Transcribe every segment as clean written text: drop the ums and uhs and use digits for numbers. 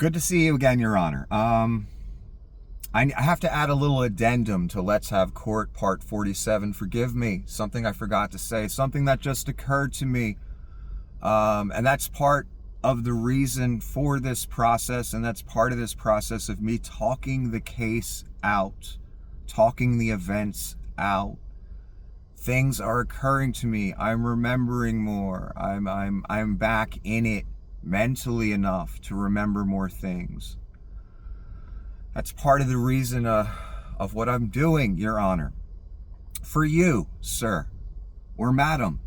Good to see you again, Your Honor. I have to add a little addendum to Let's Have Court Part 47. Forgive me, something I forgot to say, something that just occurred to me. And that's part of the reason for this process, and that's part of this process of me talking the case out, talking the events out. Things are occurring to me. I'm remembering more. I'm back in it mentally enough to remember more things. That's part of the reason of what I'm doing, Your Honor. For you, sir, or madam.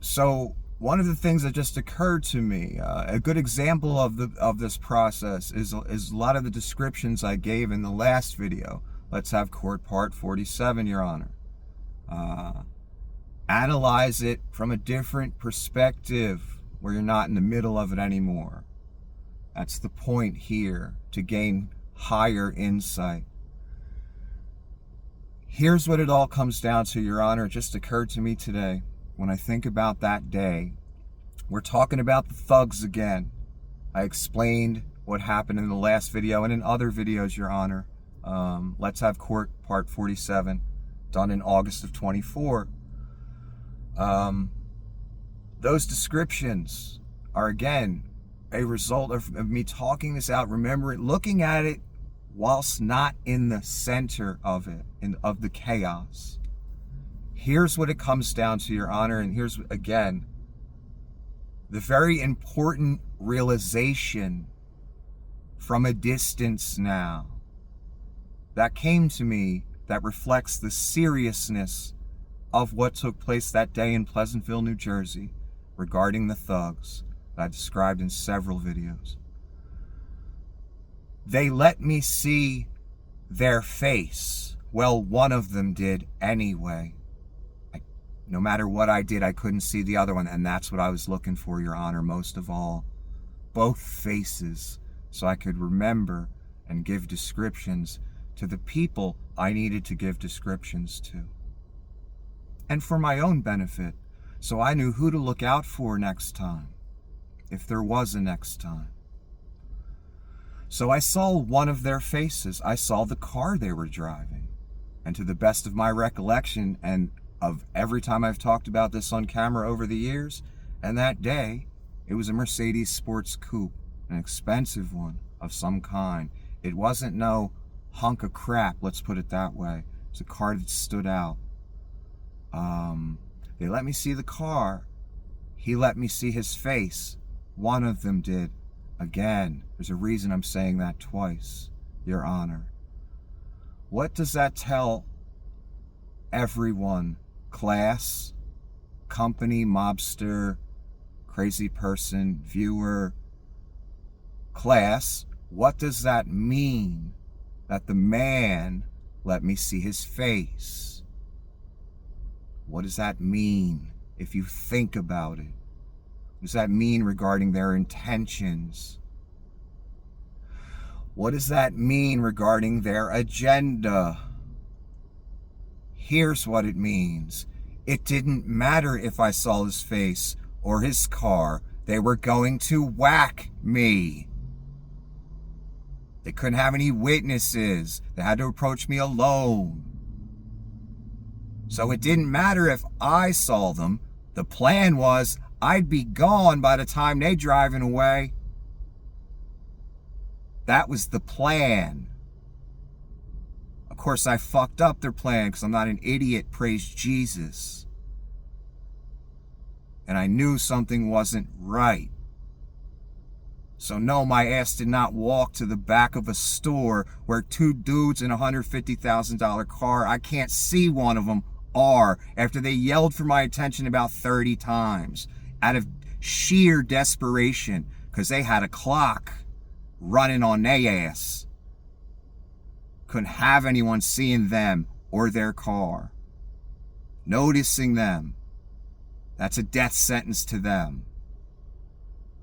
So one of the things that just occurred to me, a good example of this process is a lot of the descriptions I gave in the last video. Let's Have Court Part 47, Your Honor. Analyze it from a different perspective where you're not in the middle of it anymore. That's the point here, to gain higher insight. Here's what it all comes down to, Your Honor. It just occurred to me today when I think about that day. We're talking about the thugs again. I explained what happened in the last video and in other videos, Your Honor. Let's Have Court Part 47, done in August of 24. Those descriptions are, again, a result of me talking this out, remember it, looking at it whilst not in the center of it, of the chaos. Here's what it comes down to, Your Honor, and here's, again, the very important realization from a distance now that came to me that reflects the seriousness of what took place that day in Pleasantville, New Jersey, regarding the thugs that I described in several videos. They let me see their face. Well, one of them did anyway. No matter what I did, I couldn't see the other one, and that's what I was looking for, Your Honor, most of all. Both faces, so I could remember and give descriptions to the people I needed to give descriptions to. And for my own benefit, so I knew who to look out for next time, if there was a next time. So I saw one of their faces. I saw the car they were driving. And to the best of my recollection, and of every time I've talked about this on camera over the years, and that day, it was a Mercedes sports coupe, an expensive one of some kind. It wasn't no hunk of crap, let's put it that way. It's a car that stood out. They let me see the car. He let me see his face. One of them did. Again, there's a reason I'm saying that twice, Your Honor. What does that tell everyone? Class, company, mobster, crazy person, viewer, class. What does that mean that the man let me see his face? What does that mean if you think about it? What does that mean regarding their intentions? What does that mean regarding their agenda? Here's what it means. It didn't matter if I saw his face or his car. They were going to whack me. They couldn't have any witnesses. They had to approach me alone. So it didn't matter if I saw them. The plan was I'd be gone by the time they driving away. That was the plan. Of course, I fucked up their plan because I'm not an idiot, praise Jesus. And I knew something wasn't right. So no, my ass did not walk to the back of a store where two dudes in a $150,000 car, I can't see one of them, are, after they yelled for my attention about 30 times out of sheer desperation because they had a clock running on their ass. Couldn't have anyone seeing them or their car, noticing them. That's a death sentence to them.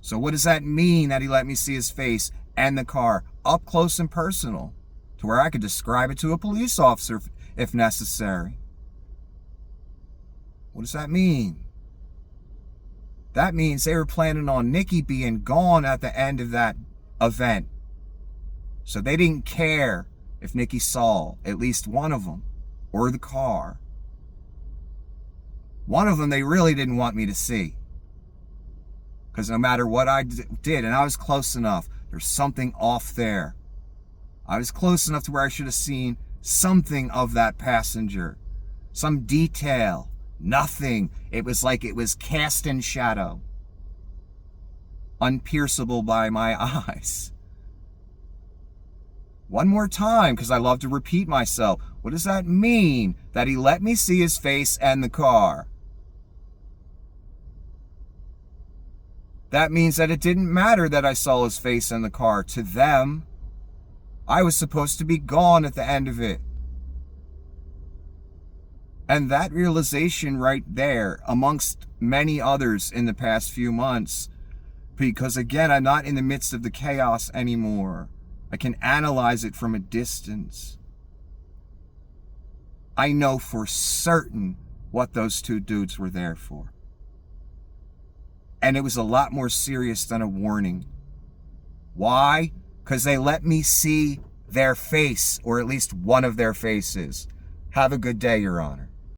So what does that mean that he let me see his face and the car up close and personal to where I could describe it to a police officer if necessary? What does that mean? That means they were planning on Nikki being gone at the end of that event. So they didn't care if Nikki saw at least one of them or the car. One of them they really didn't want me to see. Because no matter what I did, and I was close enough, there's something off there. I was close enough to where I should have seen something of that passenger. Some detail. Nothing. It was like it was cast in shadow. Unpierceable by my eyes. One more time, because I love to repeat myself. What does that mean? That he let me see his face and the car. That means that it didn't matter that I saw his face and the car. To them, I was supposed to be gone at the end of it. And that realization right there, amongst many others in the past few months, because again, I'm not in the midst of the chaos anymore. I can analyze it from a distance. I know for certain what those two dudes were there for. And it was a lot more serious than a warning. Why? Because they let me see their face, or at least one of their faces. Have a good day, Your Honor.